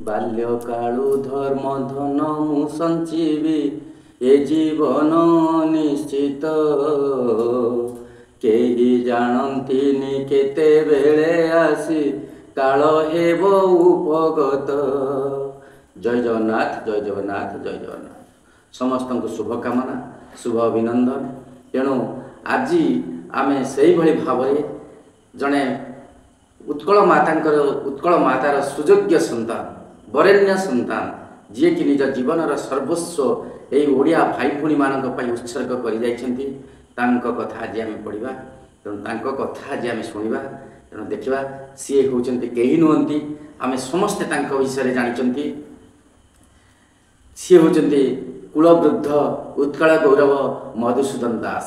ବାଲ୍ୟକାଳୁ ଧର୍ମ ଧନ ମୁଁ ସଞ୍ଚିବି ଏ ଜୀବନ ନିଶ୍ଚିତ। କେହି ଜାଣନ୍ତିନି କେତେବେଳେ ଆସି କାଳ ହେବ ଉପଗତ। ଜୟ ଜଗନ୍ନାଥ, ଜୟ ଜଗନ୍ନାଥ, ଜୟ ଜଗନ୍ନାଥ। ସମସ୍ତଙ୍କୁ ଶୁଭକାମନା, ଶୁଭ ଅଭିନନ୍ଦନ। ତେଣୁ ଆଜି ଆମେ ସେଇଭଳି ଭାବରେ ଜଣେ ଉତ୍କଳ ମାତାର ସୁଯୋଗ୍ୟ ସନ୍ତାନ, ବରେଣ୍ୟ ସନ୍ତାନ, ଯିଏକି ନିଜ ଜୀବନର ସର୍ବସ୍ୱ ଏହି ଓଡ଼ିଆ ଭାଇ ଭଉଣୀମାନଙ୍କ ପାଇଁ ଉତ୍ସର୍ଗ କରିଯାଇଛନ୍ତି, ତାଙ୍କ କଥା ଆଜି ଆମେ ପଢ଼ିବା। ତେଣୁ ତାଙ୍କ କଥା ଆଜି ଆମେ ଶୁଣିବା। ତେଣୁ ଦେଖିବା ସିଏ ହେଉଛନ୍ତି କେହି ନୁହନ୍ତି, ଆମେ ସମସ୍ତେ ତାଙ୍କ ବିଷୟରେ ଜାଣିଛନ୍ତି। ସିଏ ହେଉଛନ୍ତି କୁଳବୃଦ୍ଧ ଉତ୍କଳ ଗୌରବ ମଧୁସୂଦନ ଦାସ,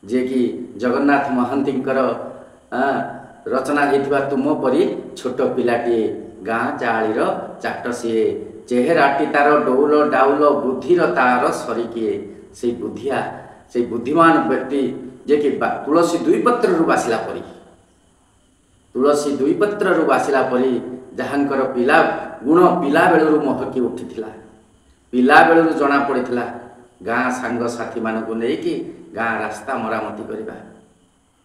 ଯିଏକି ଜଗନ୍ନାଥ ମହାନ୍ତିଙ୍କର ରଚନା ହୋଇଥିବା ତୁମ ପରି ଛୋଟ ପିଲାଟିଏ, ଗାଁ ଚାଳିର ଚାଟ ସିଏ, ଚେହେରାଟି ତାର ଡଉଲ ଡାଉଲ, ବୁଦ୍ଧିର ତାର ସରିକିଏ। ସେଇ ବୁଦ୍ଧିଆ, ସେଇ ବୁଦ୍ଧିମାନ ବ୍ୟକ୍ତି ଯିଏକି ତୁଳସୀ ଦୁଇ ପତ୍ରରୁ ବାସିଲା ପରି, ତୁଳସୀ ଦୁଇ ପତ୍ରରୁ ବାସିଲା ପରି, ଯାହାଙ୍କର ପିଲା ଗୁଣ ପିଲାବେଳରୁ ମହକି ଉଠିଥିଲା, ପିଲାବେଳରୁ ଜଣାପଡ଼ିଥିଲା ଗାଁ ସାଙ୍ଗସାଥିମାନଙ୍କୁ ନେଇକି ଗାଁ ରାସ୍ତା ମରାମତି କରିବା।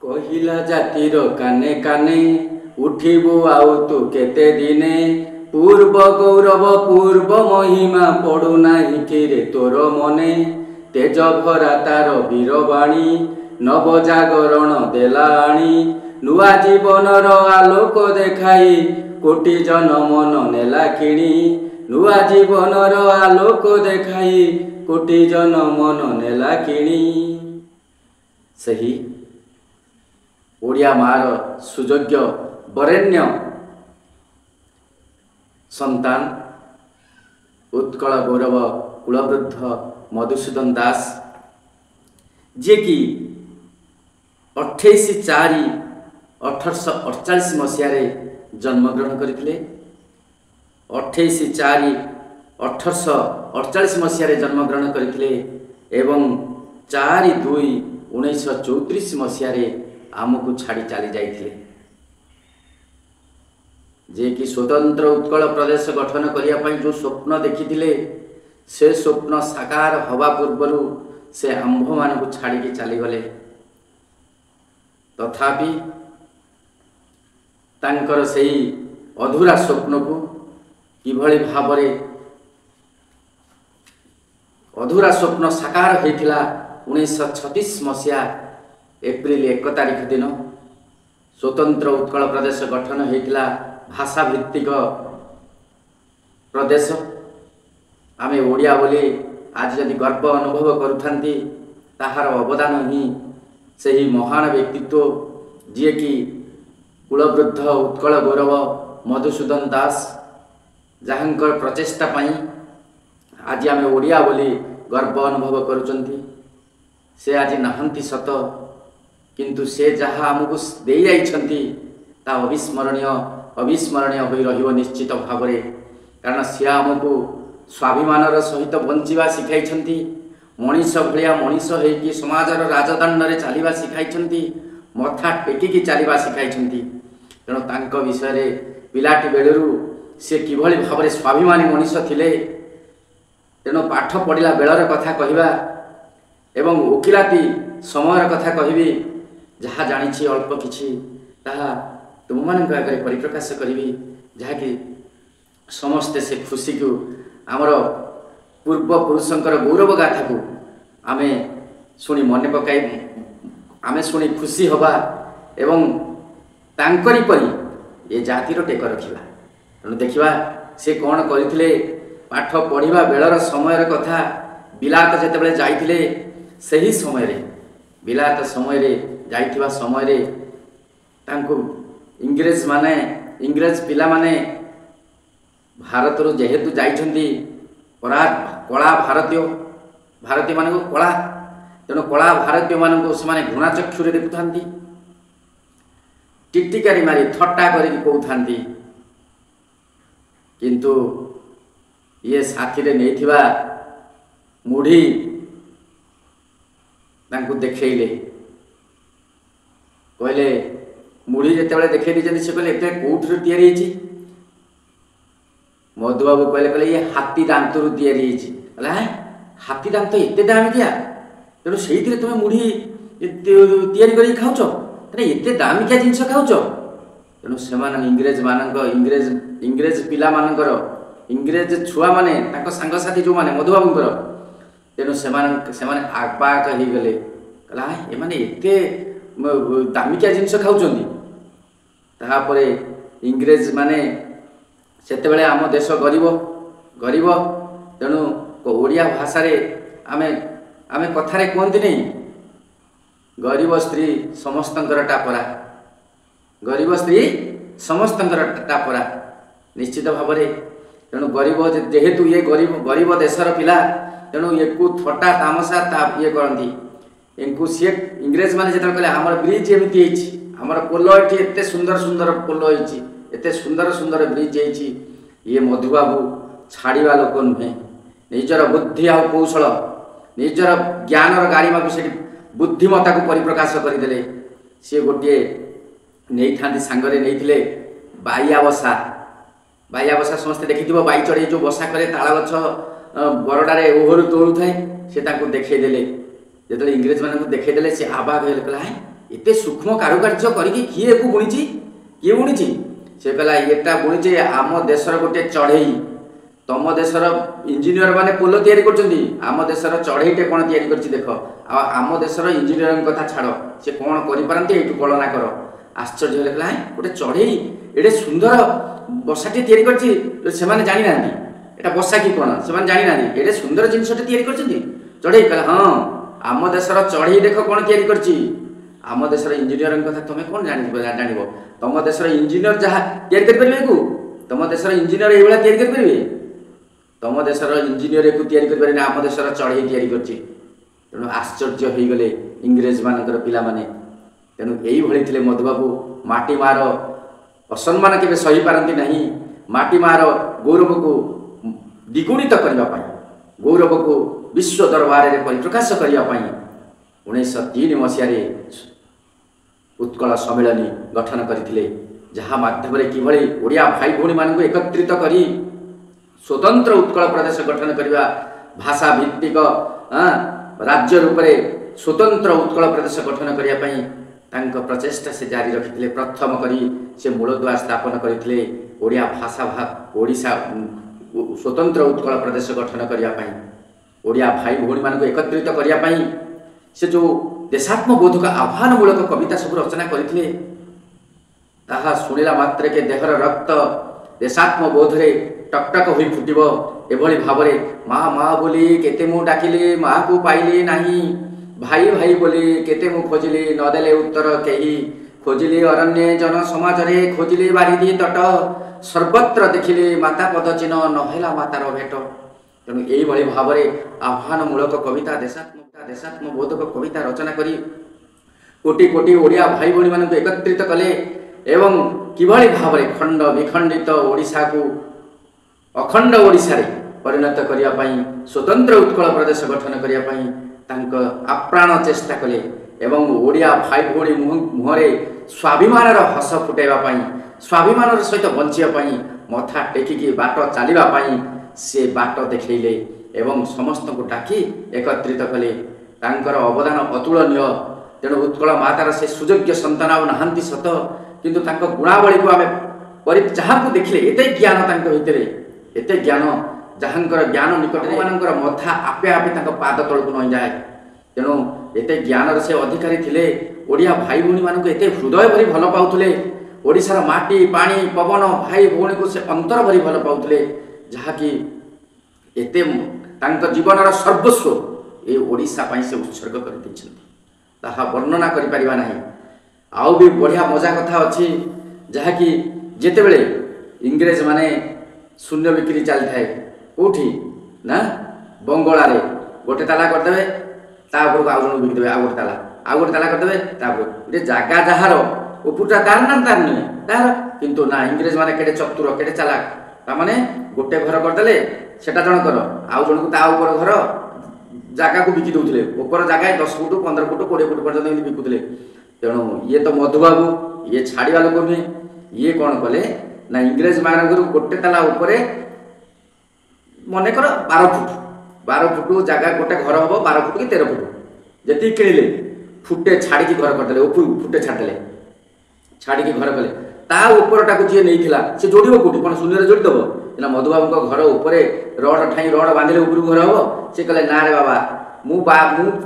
କହିଲା ଜାତିର କାନେ କାନେ, ଉଠିବୁ ଆଉ ତୁ କେତେ ଦିନେ, ପୂର୍ବ ଗୌରବ ପୂର୍ବ ମହିମା ପଡ଼ୁନାହିଁ କିରେ ତୋର ମନେ, ତେଜ ଭରା ତାର ବୀରବାଣୀ ନବଜାଗରଣ ଦେଲା ଆଣି, ନୂଆ ଜୀବନର ଆଲୋକ ଦେଖାଇ କୋଟି ଜନ ମନ ନେଲା କିଣି, ନୂଆ ଜୀବନର ଆଲୋକ ଦେଖାଇ କୋଟି ଜନ ମନ ନେଲା କିଣି। ସେହି ଓଡ଼ିଆ ମାର ସୁଯୋଗ୍ୟ ବରେଣ୍ୟ ସନ୍ତାନ ଉତ୍କଳ ଗୌରବ କୁଳବୃଦ୍ଧ ମଧୁସୂଦନ ଦାସ, ଯିଏକି 28/4/1848 ମସିହାରେ ଜନ୍ମଗ୍ରହଣ କରିଥିଲେ। 28/4/1848 ମସିହାରେ ଜନ୍ମଗ୍ରହଣ କରିଥିଲେ ଏବଂ 4/2/1934 ମସିହାରେ ଆମକୁ ଛାଡ଼ି ଚାଲି ଯାଇଥିଲେ। ଯିଏକି ସ୍ୱତନ୍ତ୍ର ଉତ୍କଳ ପ୍ରଦେଶ ଗଠନ କରିବା ପାଇଁ ଯେଉଁ ସ୍ୱପ୍ନ ଦେଖିଥିଲେ, ସେ ସ୍ୱପ୍ନ ସାକାର ହେବା ପୂର୍ବରୁ ସେ ଆମ୍ଭମାନଙ୍କୁ ଛାଡ଼ିକି ଚାଲିଗଲେ। ତଥାପି ତାଙ୍କର ସେହି ଅଧୁରା ସ୍ୱପ୍ନକୁ କିଭଳି ଭାବରେ ଅଧୁରା ସ୍ୱପ୍ନ ସାକାର ହୋଇଥିଲା 1936 ମସିହା ଏପ୍ରିଲ 1 ତାରିଖ ଦିନ ସ୍ୱତନ୍ତ୍ର ଉତ୍କଳ ପ୍ରଦେଶ ଗଠନ ହୋଇଥିଲା। ଭାଷା ଭିତ୍ତିକ ପ୍ରଦେଶ। ଆମେ ଓଡ଼ିଆ ବୋଲି ଆଜି ଯଦି ଗର୍ବ ଅନୁଭବ କରୁଥାନ୍ତି, ତାହାର ଅବଦାନ ହିଁ ସେହି ମହାନ ବ୍ୟକ୍ତିତ୍ୱ, ଯିଏକି କୁଳବୃଦ୍ଧ ଉତ୍କଳ ଗୌରବ ମଧୁସୂଦନ ଦାସ, ଯାହାଙ୍କର ପ୍ରଚେଷ୍ଟା ପାଇଁ ଆଜି ଆମେ ଓଡ଼ିଆ ବୋଲି ଗର୍ବ ଅନୁଭବ କରୁଛନ୍ତି। ସେ ଆଜି ନାହାନ୍ତି ସତ, କିନ୍ତୁ ସେ ଯାହା ଆମକୁ ଦେଇ ଯାଇଛନ୍ତି ତାହା ଅବିସ୍ମରଣୀୟ ହୋଇ ରହିବ ନିଶ୍ଚିତ ଭାବରେ। କାରଣ ସେ ଆମକୁ ସ୍ୱାଭିମାନର ସହିତ ବଞ୍ଚିବା ଶିଖାଇଛନ୍ତି, ମଣିଷ ଭଳିଆ ମଣିଷ ହୋଇକି ସମାଜର ରାଜଦଣ୍ଡରେ ଚାଲିବା ଶିଖାଇଛନ୍ତି, ମଥା ଟେକିକି ଚାଲିବା ଶିଖାଇଛନ୍ତି। ତେଣୁ ତାଙ୍କ ବିଷୟରେ ପିଲାଟି ବେଳରୁ ସେ କିଭଳି ଭାବରେ ସ୍ୱାଭିମାନୀ ମଣିଷ ଥିଲେ, ତେଣୁ ପାଠ ପଢ଼ିଲା ବେଳର କଥା କହିବା ଏବଂ ଓକିଲାତି ସମୟର କଥା କହିବି। ଯାହା ଜାଣିଛି ଅଳ୍ପ କିଛି ତାହା ତୁମମାନଙ୍କ ଆଗରେ ପରିପ୍ରକାଶ କରିବି, ଯାହାକି ସମସ୍ତେ ସେ ଖୁସିକୁ, ଆମର ପୂର୍ବପୁରୁଷଙ୍କର ଗୌରବ ଗାଥାକୁ ଆମେ ଶୁଣି ମନେ ପକାଇ, ଆମେ ଶୁଣି ଖୁସି ହେବା ଏବଂ ତାଙ୍କରି ପରି ଏ ଜାତିର ଟେକ ରଖିବା। ତେଣୁ ଦେଖିବା ସେ କ'ଣ କରିଥିଲେ। ପାଠ ପଢ଼ିବା ବେଳର ସମୟର କଥା, ବିଲାତ ଯେତେବେଳେ ଯାଇଥିଲେ, ସେହି ସମୟରେ ବିଲାତ ସମୟରେ ଯାଇଥିବା ସମୟରେ ତାଙ୍କୁ ଇଂରେଜ ପିଲାମାନେ ଭାରତରୁ ଯେହେତୁ ଯାଇଛନ୍ତି, କଳା ଭାରତୀୟମାନଙ୍କୁ କଳା, ତେଣୁ କଳା ଭାରତୀୟମାନଙ୍କୁ ସେମାନେ ଘୃଣା ଚକ୍ଷୁରେ ଦେଖୁଥାନ୍ତି, ଟିଟିକାରି ମାରି ଥଟ୍ଟା କରିକି କହୁଥାନ୍ତି। କିନ୍ତୁ ଇଏ ସାଥିରେ ନେଇଥିବା ମୁଢ଼ି ତାଙ୍କୁ ଦେଖେଇଲେ, କହିଲେ ମୁଢ଼ି ଯେତେବେଳେ ଦେଖେଇ ଦେଇଛନ୍ତି, ସେ କହିଲେ ଏତେ କେଉଁଥିରୁ ତିଆରି ହେଇଛି? मधुबाबू कहले ये हाथी दांतरू तैयारी होइछि कहला हाथी दांत एते दामिकिया तेणु से तुम मुढ़ी तैयारी कर खाऊच एते दामिकिया जिनस खाऊच तेणु से इंग्रेज मान इंग्रेज पिला मानकर इंग्रेज छुआ माने सांगसाथी जो माने मधुबाबूर तेणु से आगपाक हो गले कहला एते दामिकिया जिनस खाऊँ तापर इंग्रेज माने सेते बेले आम देश गरीब गरीब तेणु ओडिया भाषा रे आमे आमे कथारे कहते नहीं गरीब स्त्री समस्तंकर टापरा गरीब स्त्री समस्तंकर टापरा निश्चित भाव में तेणु गरीब जेहेतु ये गरीब गरीब देशर पिला तेणु ये थटा तामसा ये करती इनको सी इंग्रेज मैंने जो कहले आम ब्रिज एमती आमर पोल ये एत सुंदर सुंदर पोल होती एत सुंदर सुंदर ब्रिज होती ये मधुबाबू छाड़ा लोक नुहे निजर बुद्धि आ कौशल निजर ज्ञानर गारिमा को से बुद्धिमता को परिप्रकाश करदे सी गोटे नहीं था सांगरे नहीं बाइया बसा समस्ते देखी बाई चढ़े जो बसा करे ताल गछ बरडारे ओहर तोलू थाए से देखईदे जो इंग्रेज मान देखईदे सी आबाग कहला एत सूक्ष्म कारुकार्य करके किए को बुणी किए बुणी से कहला ये बुणी आम देशर गोटे चढ़ई तम देशर इंजीनियर माने पोल तैयारी करछंती आम देशर चढ़ईटे कौन तैयारी करछि देख आम देशर इंजीनियरिंग कथा छाड़ से कौन करिपारंती एठु कल्पना कर आश्चर्य लगला गोटे चढ़ई एडे सुंदर बसाटी तैयारी करछि से माने जानि नांती एटा बसा कि कोन से माने जानि नांती एडे सुंदर जिनसटे तैयारी करछंती चढ़ई कहला हां आम देशर चढ़ई देख कौन तैयारी करछि आम देशर इंजीनियरिंग कथा तुम कौन जानिबो तम देशर इंजीनियर जहाँ तैयारी कर परिबे को तम देशर इंजीनियर एई भला तैयारी कर परिबे तम देशर इंजीनियर को तैयारी कर पारे आम देशर चढ़ई तैयारी करछि तेणु आश्चर्य हो गले इंग्रेज मानकर पिला माने तेणु यही भली थिले मधुबाबू माटी मार असम्मान केबे सही पारंती नहीं माटी मार गौरव को द्विगुणित करबा पई गौरव को विश्व दरबार रे परिप्रकाश करबा पई 1903 मसीह उत्कल सम्मेलन गठन करथिले जहाँ माध्यम किभली ओडिया भाई भौणी मानक एकत्रित करी स्वतंत्र उत्कल प्रदेश गठन करवा भाषा भित्तिक राज्य रूप में स्वतंत्र उत्कल प्रदेश गठन करने प्रचेषा से जारी रखिते प्रथम करी से मूलदुआ स्थापन करते ओडिया भाषा ओडिशा स्वतंत्र उत्कल प्रदेश गठन करने ओडिया भाई भौणी मानक एकत्रित करने से जो देशात्मबोधक आह्वानमूलक कविता सब रचना करते ताहा शुणिला मात्र के देहर रक्त देशात्मबोध रे टकटक हो फुटब एभली भाव माँ माँ बोली केते मु डाकिली माँ को पाइली नहीं भाई भाई बोली केते मु खोजिली नदेले उत्तर केही खोजिली अरण्य जन समाज रे खोजिली बारिदी तट सर्वत्र देखिली माता पद चिन्ह नहेला मातार भेट तेणु यही भाव आह्वानमूलक कविता देशात्मबोधक कविता रचना करी कोटि कोटि ओडिया भाई भौणी मानक एकत्रित कले एवं किभली भाव खंड विखंडित ओडिशा को अखंड ओडिशा रे परिणत करिया पई स्वतंत्र उत्कल प्रदेश गठन करिया पई आप्राण चेष्टा कले एवं ओडिया भाई भौणी मुहरे स्वाभिमान हस फुटाइबा पई स्वाभिमान सहित बंचिया पई मथा टेकिकी बाट चलिबा पई से बाट देखैले एवं समस्त को डाकी एकत्रित कले तांकर अवदान अतुलनीय तेणु उत्कल मातार से सुयोग्य संतान आ नहांती सत किंतु तांको गुणावली को आमे जहाँ को देखिले एते ज्ञान तांको भितरे एते ज्ञान जहाँकर ज्ञान निकट मानकर मथा आपे आपे तांको पाद तल को नई जाए तेणु एते ज्ञान से अधिकारी थिले ओडिया भाई भौणी मानक एते हृदय भरी भल पाउथले ओडिशार माटी पानी पवन भाई भौणी को से अंतर भरी भल पाउथले जहाँकि एते तांको जीवनर सर्वस्व ए ओडिशा पई से उत्सर्ग कर दैछन्ति ताहा वर्णना करि परिबा नाही आउ भी बढ़िया मजा कथा अच्छी जहाँकि जिते बड़े इंग्रेज माने शून्य बिक्री चली थाए कौटी ना बंगला रे गोटे ताला करदे तापर आउ जन बिकिदेवे आउ गोटे ताला करदे तापर गोटे जगह जहार उपरटा तार ना तार नुहे तार किंतु ना इंग्रेज माने केडे चतुर केडे चालाक ता माने गोटे घर करदेले सेटा जन कर आउ जन को ता ऊपर घर जगह को बिकी दउथले ऊपर जगह 10 फुट 15 फुट 20 फुट पर्यंत बिकुथले तेणु ये तो मधुबाबू ये छाड़ा लोक नुहे ये कौन कले ना इंग्रेज मान गोटे ताला उपरे ମନେକର 12 ଫୁଟ ଜାଗା ଗୋଟେ ଘର ହେବ 12 ଫୁଟ କି 13 ଫୁଟ ଯେତିକି କିଣିଲେ ଫୁଟେ ଛାଡ଼ିକି ଘର କରିଦେଲେ, ଉପରକୁ ଫୁଟେ ଛାଡ଼ିଦେଲେ, ଛାଡ଼ିକି ଘର କଲେ। ତା ଉପରଟାକୁ ଯିଏ ନେଇଥିଲା ସେ ଯୋଡ଼ିବ କେଉଁଠି? କ'ଣ ଶୂନ୍ୟରେ ଯୋଡ଼ିଦେବ? ନା ମଧୁବାବୁଙ୍କ ଘର ଉପରେ ରଡ଼ ବାନ୍ଧିଲେ ଉପରକୁ ଘର ହେବ। ସେ କହିଲେ ନା ରେ ବାବା, ମୁଁ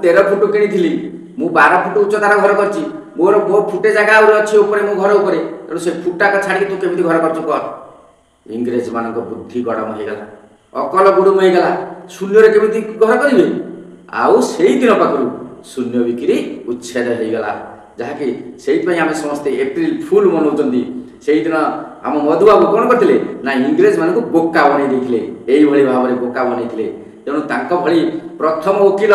13 ଫୁଟ କିଣିଥିଲି, ମୁଁ 12 ଫୁଟ ଉଚ୍ଚତାର ଘର କରିଛି, ମୋ ଫୁଟେ ଜାଗା ଆହୁରି ଅଛି ଉପରେ, ମୋ ଘର ଉପରେ, ତେଣୁ ସେ ଫୁଟାକ ଛାଡ଼ିକି ତୁ କେମିତି ଘର କରିଛୁ କର। ଇଂରେଜମାନଙ୍କ ବୁଦ୍ଧି ଗଡ଼ମ ହେଇଗଲା, ଅକଲ ଗୁଡ଼ୁମ ହେଇଗଲା, ଶୂନ୍ୟରେ କେମିତି ଘର କରିବେ। ଆଉ ସେଇଦିନ ପାଖରୁ ଶୂନ୍ୟ ବିକ୍ରି ଉଚ୍ଛେଦ ହେଇଗଲା, ଯାହାକି ସେଇଥିପାଇଁ ଆମେ ସମସ୍ତେ ଏପ୍ରିଲ ଫୁଲ ମନାଉଛନ୍ତି। ସେଇଦିନ ଆମ ମଧୁବାବୁ କ'ଣ କରିଥିଲେ ନା ଇଂରେଜମାନଙ୍କୁ ବୋକା ବନେଇ ଦେଇଥିଲେ, ଏଇଭଳି ଭାବରେ ବୋକା ବନେଇଥିଲେ। ତେଣୁ ତାଙ୍କ ଭଳି ପ୍ରଥମ ଓକିଲ,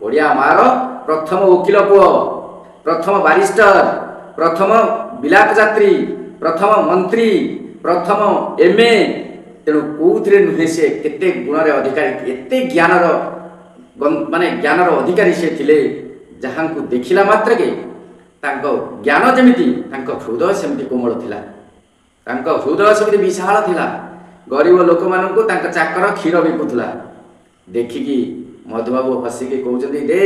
ଓଡ଼ିଆ ମାଆର ପ୍ରଥମ ଓକିଲ ପୁଅ, ପ୍ରଥମ ବାରିଷ୍ଟର, ପ୍ରଥମ ବିଲାତ ଯାତ୍ରୀ, ପ୍ରଥମ ମନ୍ତ୍ରୀ, ପ୍ରଥମ MA, ତେଣୁ କେଉଁଥିରେ ନୁହେଁ, ସେ କେତେ ଗୁଣରେ ଅଧିକାରୀ, ଏତେ ଜ୍ଞାନର ଅଧିକାରୀ ସେ ଥିଲେ, ଯାହାଙ୍କୁ ଦେଖିଲା ମାତ୍ରକେ ତାଙ୍କ ଜ୍ଞାନ ଯେମିତି ତାଙ୍କ ହୃଦୟ ସେମିତି କୋମଳ ଥିଲା, ତାଙ୍କ ହୃଦୟ ସେମିତି ବିଶାଳ ଥିଲା। ଗରିବ ଲୋକମାନଙ୍କୁ ତାଙ୍କ ଚାକର କ୍ଷୀର ବିକୁଥିଲା। ଦେଖିକି ମଧୁବାବୁ ହସିକି କହୁଛନ୍ତି, ଦେ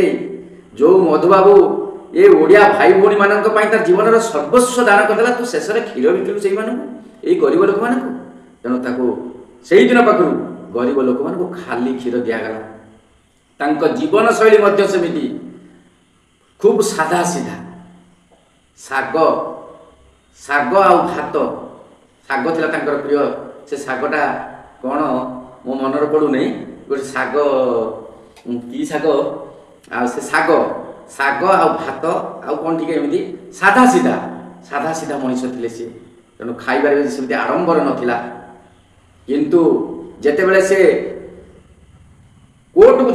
ଯେଉଁ ମଧୁବାବୁ ଏ ଓଡ଼ିଆ ଭାଇ ଭଉଣୀମାନଙ୍କ ପାଇଁ ତାର ଜୀବନର ସର୍ବସ୍ୱ ଦାନ କରିଦେଲା, ତୁ ଶେଷରେ କ୍ଷୀର ବିକିଲୁ ସେଇମାନଙ୍କୁ, ଏଇ ଗରିବ ଲୋକମାନଙ୍କୁ। ତେଣୁ ତାକୁ ସେଇଦିନ ପାଖରୁ ଗରିବ ଲୋକମାନଙ୍କୁ ଖାଲି କ୍ଷୀର ଦିଆଗଲା। ତାଙ୍କ ଜୀବନଶୈଳୀ ମଧ୍ୟ ସେମିତି ଖୁବ୍ ସାଧା ସିଧା। ଶାଗ ଆଉ ଭାତ, ଶାଗ ଥିଲା ତାଙ୍କର ପ୍ରିୟ। ସେ ଶାଗଟା କ'ଣ ମୋ ମନରେ ପଡ଼ୁନି, ଗୋଟେ ଶାଗ, କି ଶାଗ, ଆଉ ସେ ଶାଗ ଆଉ ଭାତ ଆଉ କ'ଣ ଟିକେ ଏମିତି ସାଧା ସିଧା ମଣିଷ ଥିଲେ ସିଏ। ତେଣୁ ଖାଇବାରେ ସେମିତି ଆଡ଼ମ୍ବର ନଥିଲା। କିନ୍ତୁ ଯେତେବେଳେ ସେ କୋର୍ଟକୁ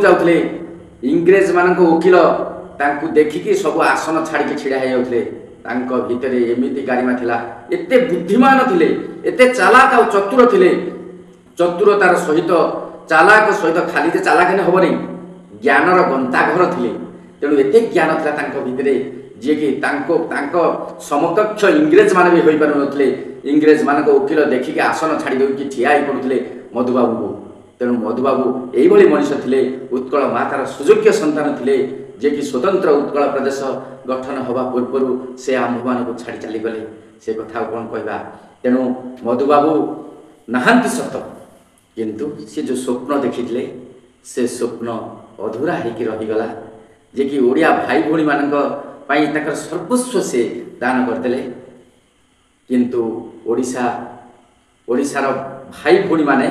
ଯାଉଥିଲେ, ଇଂରେଜମାନଙ୍କ ଓକିଲ ତାଙ୍କୁ ଦେଖିକି ସବୁ ଆସନ ଛାଡ଼ିକି ଛିଡ଼ା ହେଇଯାଉଥିଲେ। ତାଙ୍କ ଭିତରେ ଏମିତି ଗାରିମା ଥିଲା, ଏତେ ବୁଦ୍ଧିମାନ ଥିଲେ, ଏତେ ଚାଲାକ ଆଉ ଚତୁର ଥିଲେ। ଚତୁରତାର ସହିତ, ଚାଲାକ ସହିତ ଖାଲି ଯେ ଚାଲାକ ହେବନି, ଜ୍ଞାନର ଗନ୍ତାଘର ଥିଲେ। ତେଣୁ ଏତେ ଜ୍ଞାନ ଥିଲା ତାଙ୍କ ଭିତରେ, ଯିଏକି ତାଙ୍କ ସମକକ୍ଷ ଇଂରେଜମାନେ ବି ହୋଇପାରୁନଥିଲେ। ଇଂରେଜମାନଙ୍କ ଓକିଲ ଦେଖିକି ଆସନ ଛାଡ଼ି ଦେଇକି ଠିଆ ହେଇ ପଡ଼ୁଥିଲେ ମଧୁବାବୁଙ୍କୁ। ତେଣୁ ମଧୁବାବୁ ଏଇଭଳି ମଣିଷ ଥିଲେ। ଉତ୍କଳ ମାତାର ସୁଯୋଗ୍ୟ ସନ୍ତାନ ଥିଲେ, ଯିଏକି ସ୍ୱତନ୍ତ୍ର ଉତ୍କଳ ପ୍ରଦେଶ ଗଠନ ହେବା ପୂର୍ବରୁ ସେ ଆମ୍ଭମାନଙ୍କୁ ଛାଡ଼ି ଚାଲିଗଲେ। ସେ କଥା ଆଉ କ'ଣ କହିବା। ତେଣୁ ମଧୁବାବୁ ନାହାନ୍ତି ସତ, କିନ୍ତୁ ସେ ଯେଉଁ ସ୍ୱପ୍ନ ଦେଖିଥିଲେ ସେ ସ୍ୱପ୍ନ ଅଧୁରା ହେଇକି ରହିଗଲା, ଯିଏକି ଓଡ଼ିଆ ଭାଇ ଭଉଣୀମାନଙ୍କ ପାଇଁ ତାଙ୍କର ସର୍ବସ୍ୱ ସେ ଦାନ କରିଦେଲେ। କିନ୍ତୁ ଓଡ଼ିଶାର ଭାଇ ଭଉଣୀମାନେ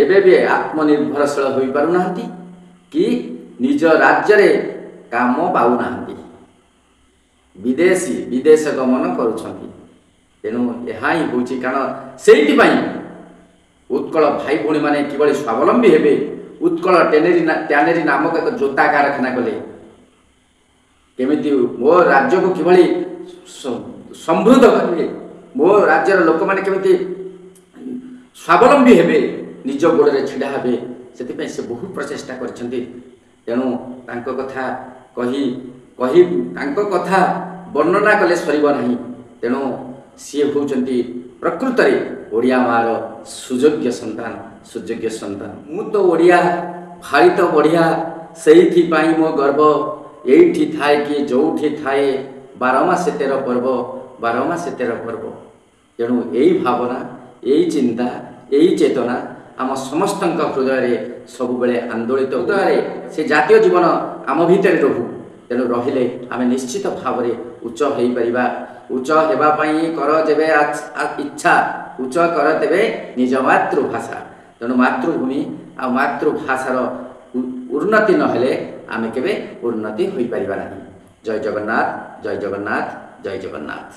ଏବେ ବି ଆତ୍ମନିର୍ଭରଶୀଳ ହୋଇପାରୁନାହାନ୍ତି କି ନିଜ ରାଜ୍ୟରେ କାମ ପାଉନାହାନ୍ତି, ବିଦେଶ ଗମନ କରୁଛନ୍ତି। ତେଣୁ ଏହା ହିଁ ହେଉଛି କାରଣ। ସେଇଥିପାଇଁ ଉତ୍କଳ ଭାଇ ଭଉଣୀମାନେ କିଭଳି ସ୍ୱାବଲମ୍ବୀ ହେବେ, ଉତ୍କଳ ଟ୍ୟାନେରୀ ନାମକ ଏକ ଜୋତା କାରଖାନା କଲେ, କେମିତି ମୋ ରାଜ୍ୟକୁ କିଭଳି ସମୃଦ୍ଧ କରିବେ, ମୋ ରାଜ୍ୟର ଲୋକମାନେ କେମିତି ସ୍ୱାବଲମ୍ବୀ ହେବେ, ନିଜ ଗୋଡ଼ରେ ଛିଡ଼ା ହେବେ, ସେଥିପାଇଁ ସେ ବହୁ ପ୍ରଚେଷ୍ଟା କରିଛନ୍ତି। ତେଣୁ ତାଙ୍କ କଥା ତାଙ୍କ କଥା ବର୍ଣ୍ଣନା କଲେ ସରିବ ନାହିଁ। ତେଣୁ ସିଏ ହେଉଛନ୍ତି ପ୍ରକୃତରେ ଓଡ଼ିଆ ମାଆର ସୁଯୋଗ୍ୟ ସନ୍ତାନ। ମୁଁ ତ ଓଡ଼ିଆ, ଭାରି ତ ବଢ଼ିଆ, ସେଇଥିପାଇଁ ମୋ ଗର୍ବ, ଏଇଠି ଥାଏ କି ଯୋଉଠି ଥାଏ, 12 ମାସେ 13 ପର୍ବ। ତେଣୁ ଏଇ ଭାବନା, ଏଇ ଚିନ୍ତା, ଏଇ ଚେତନା ଆମ ସମସ୍ତଙ୍କ ହୃଦୟରେ ସବୁବେଳେ ଆନ୍ଦୋଳିତ। ହୃଦୟରେ ସେ ଜାତୀୟ ଜୀବନ ଆମ ଭିତରେ ରହୁ। ତେଣୁ ରହିଲେ ଆମେ ନିଶ୍ଚିତ ଭାବରେ ଉଚ୍ଚ ହୋଇପାରିବା। ଉଚ୍ଚ ହେବା ପାଇଁ କର ଯେବେ ଇଚ୍ଛା, ଉଚ୍ଚ କର ତେବେ ନିଜ ମାତୃଭାଷା। ତେଣୁ ମାତୃଭୂମି ଆଉ ମାତୃଭାଷାର ଉନ୍ନତି ନହେଲେ ଆମେ କେବେ ଉନ୍ନତି ହୋଇପାରିବା ନାହିଁ। ଜୟ ଜଗନ୍ନାଥ, ଜୟ ଜଗନ୍ନାଥ, ଜୟ ଜଗନ୍ନାଥ।